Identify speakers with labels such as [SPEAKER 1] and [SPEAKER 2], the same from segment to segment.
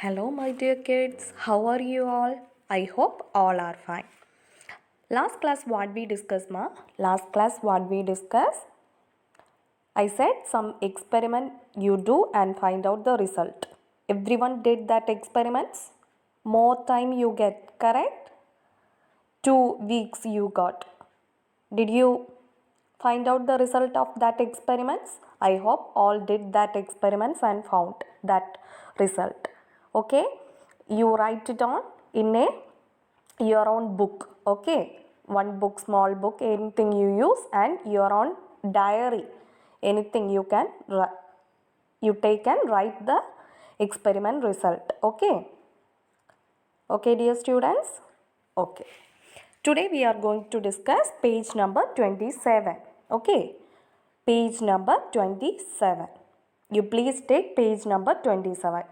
[SPEAKER 1] Hello, my dear kids. How are you all? I hope all are fine. Last class, what we discussed, ma? Last class, what we discussed? I said some experiment you do and find out the result. Everyone did that experiments. More time you get, correct? 2 weeks you got. Did you find out the result of that experiments? I hope all did that experiments and found that result. Okay, you write it on in your own book. Okay, one book, small book, anything you use, and your own diary, anything you can you take and write the experiment result. Okay, dear students. Okay, today we are going to discuss page number 27. Okay, page number 27. You please take page number 27.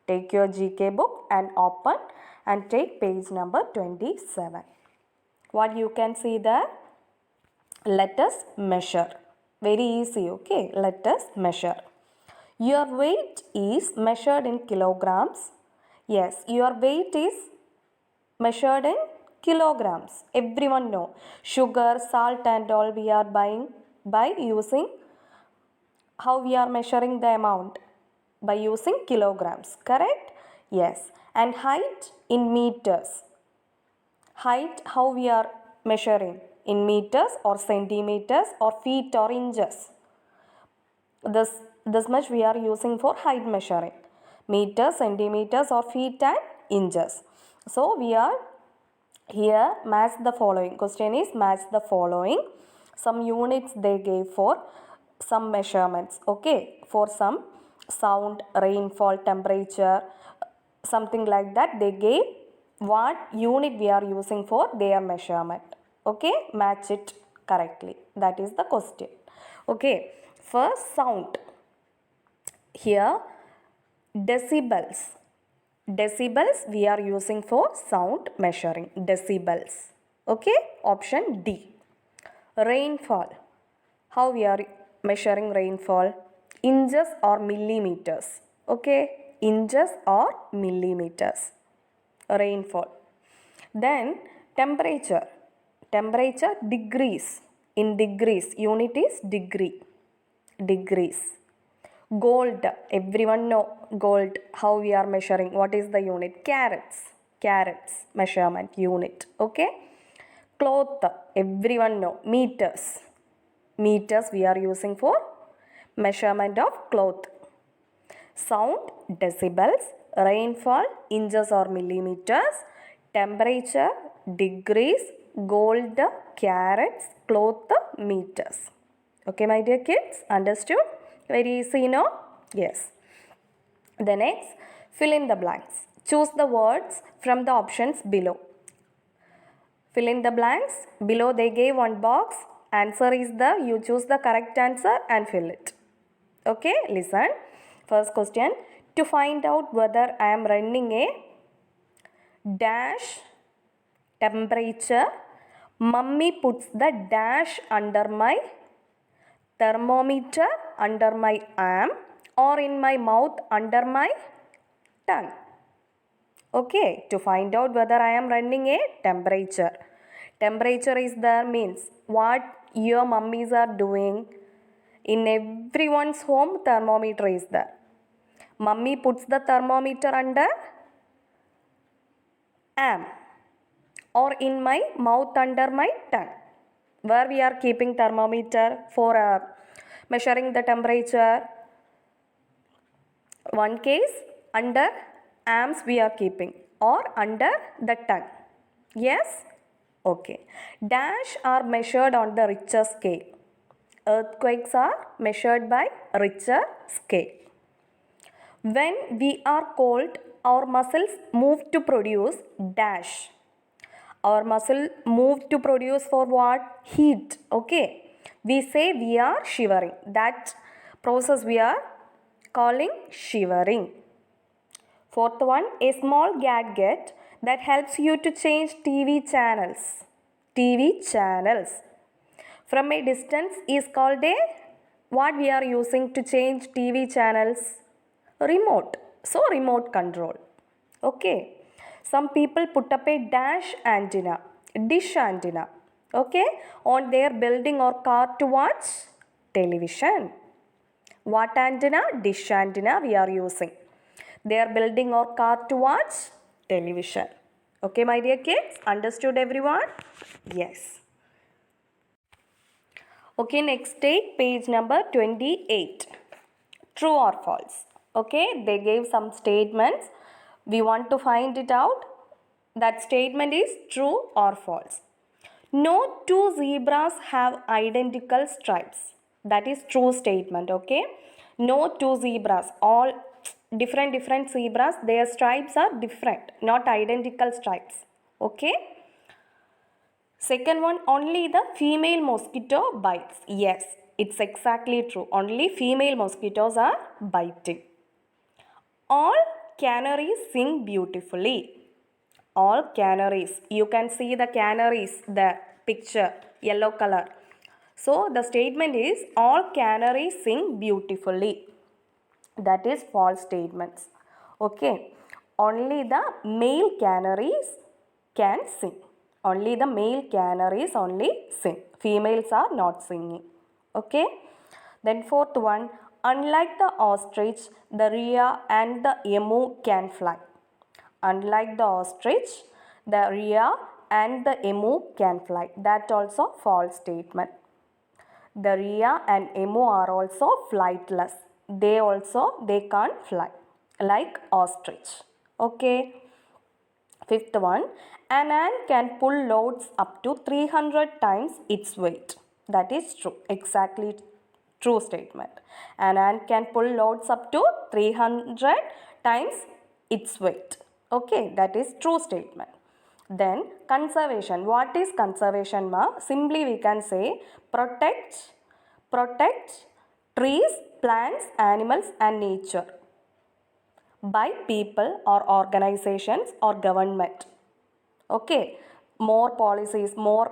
[SPEAKER 1] Take your GK book and open and take page number 27. What you can see there? Let us measure. Very easy, okay? Let us measure. Your weight is measured in kilograms. Yes, your weight is measured in kilograms. Everyone know. Sugar, salt and all we are buying by using, how we are measuring the amount? By using kilograms, correct? Yes. And height in meters. Height, how we are measuring? In meters or centimeters or feet or inches. This much we are using for height measuring. Meters, centimeters or feet and inches. So we are here match the following. Question is match the following. Some units they gave for some measurements. Okay, for some sound, rainfall, temperature, something like that. They gave what unit we are using for their measurement. Okay, match it correctly. That is the question. Okay, first sound. Here decibels. Decibels we are using for sound measuring. Decibels. Okay, option D. Rainfall. How we are measuring rainfall? Inches or millimeters. Okay, inches or millimeters. Rainfall. Then temperature. Temperature degrees. In degrees. Unit is degree. Degrees. Gold. Everyone know gold. How we are measuring? What is the unit? Carats. Carats. Measurement unit. Okay. Cloth. Everyone know. Meters. Meters we are using for measurement of cloth. Sound, decibels. Rainfall, inches or millimeters. Temperature, degrees. Gold, carats. Cloth, meters. Okay, my dear kids, understood? Very easy, no? Yes. The next, fill in the blanks. Choose the words from the options below. Fill in the blanks. Below they gave one box. Answer is you choose the correct answer and fill it. Okay, listen. First question. To find out whether I am running a dash temperature, mummy puts the dash under my thermometer, under my arm, or in my mouth under my tongue. Okay, to find out whether I am running a temperature. Temperature is there means what your mummies are doing. In everyone's home, thermometer is there. Mummy puts the thermometer under arm or in my mouth under my tongue. Where we are keeping thermometer for measuring the temperature? One case under arms we are keeping or under the tongue. Yes? Okay. Dash are measured on the Richter scale. Earthquakes are measured by Richter scale. When we are cold, our muscles move to produce dash. Our muscle move to produce for what? Heat. Okay. We say we are shivering. That process we are calling shivering. Fourth one, a small gadget that helps you to change TV channels. TV channels. From a distance is called a, what we are using to change TV channels? Remote. So remote control. Okay. Some people put up a dish antenna, okay, on their building or car to watch television. What antenna? Dish antenna we are using. They are building or car to watch television. Okay, my dear kids, understood everyone? Yes. Okay, next take page number 28. True or false? Okay, they gave some statements. We want to find it out. That statement is true or false. No two zebras have identical stripes. That is true statement, okay? No two zebras, all different zebras, their stripes are different, not identical stripes. Okay? Second one, only the female mosquito bites. Yes, it's exactly true. Only female mosquitoes are biting. All canaries sing beautifully. All canaries. You can see the canaries, the picture, yellow color. So the statement is all canaries sing beautifully. That is false statements. Okay. Only the male canaries can sing. Only the male canaries only sing. Females are not singing. Okay. Then fourth one, unlike the ostrich, the rhea and the emu can fly. Unlike the ostrich, the rhea and the emu can fly. That also false statement. The rhea and emu are also flightless. They can't fly like ostrich. Okay. Fifth one, an ant can pull loads up to 300 times its weight. That is true. Exactly true statement. An ant can pull loads up to 300 times its weight. Okay, that is true statement. Then conservation. What is conservation, ma? Simply we can say protect trees, plants, animals and nature by people or organizations or government. Okay, more policies, more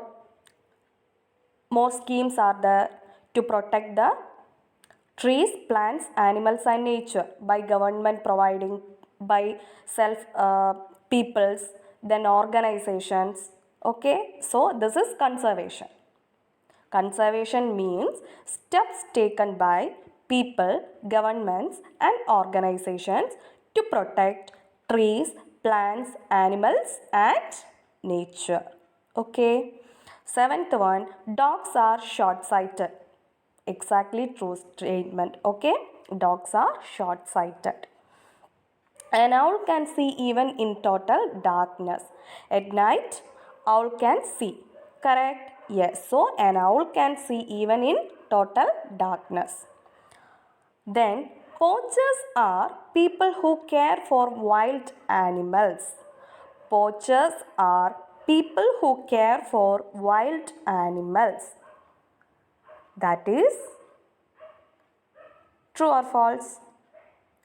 [SPEAKER 1] schemes are there to protect the trees, plants, animals and nature by government providing, by self peoples, then organizations. Okay, so this is conservation. Conservation means steps taken by people, governments and organizations to protect trees, plants, animals and nature. Okay. Seventh one, dogs are short-sighted. Exactly true statement. Okay. Dogs are short-sighted. An owl can see even in total darkness. At night, owl can see. Correct? Yes. So, an owl can see even in total darkness. Then, poachers are people who care for wild animals. Poachers are people who care for wild animals. That is true or false?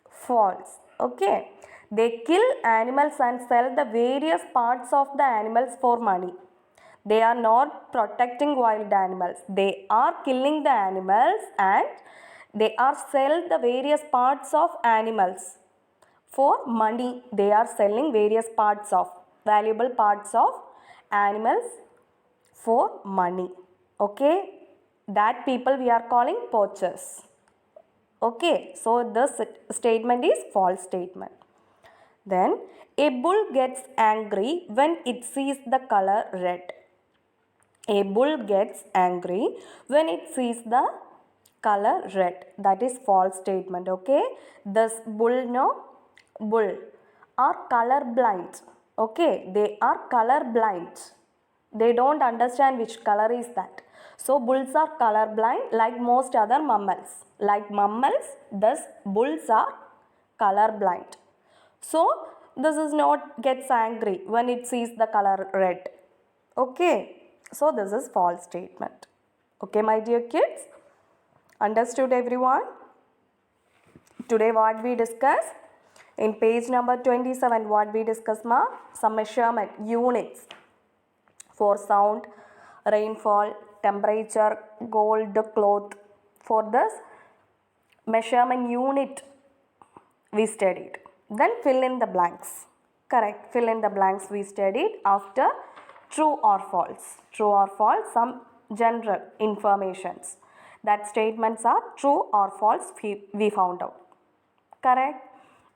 [SPEAKER 1] False. Okay. They kill animals and sell the various parts of the animals for money. They are not protecting wild animals. They are killing the animals and they are sell the various parts of animals for money. They are selling various parts of valuable parts of animals for money. Okay. That people we are calling poachers. Okay, so this statement is false statement. Then a bull gets angry when it sees the color red. A bull gets angry when it sees the color red. That is false statement. Okay, this bull are color blind. Okay, they are color blind. They don't understand which color is that. So bulls are color blind like most other mammals. Like mammals, thus bulls are color blind. So this is not gets angry when it sees the color red. Okay. So this is false statement. Okay, my dear kids. Understood everyone? Today what we discuss? In page number 27 what we discuss, ma? Some measurement units for sound, rainfall, temperature, gold, cloth. For this measurement unit we studied. Then fill in the blanks. Correct. Fill in the blanks we studied after true or false. True or false, some general informations. That statements are true or false we found out. Correct?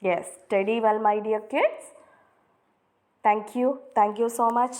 [SPEAKER 1] Yes. Study well, my dear kids. Thank you. Thank you so much.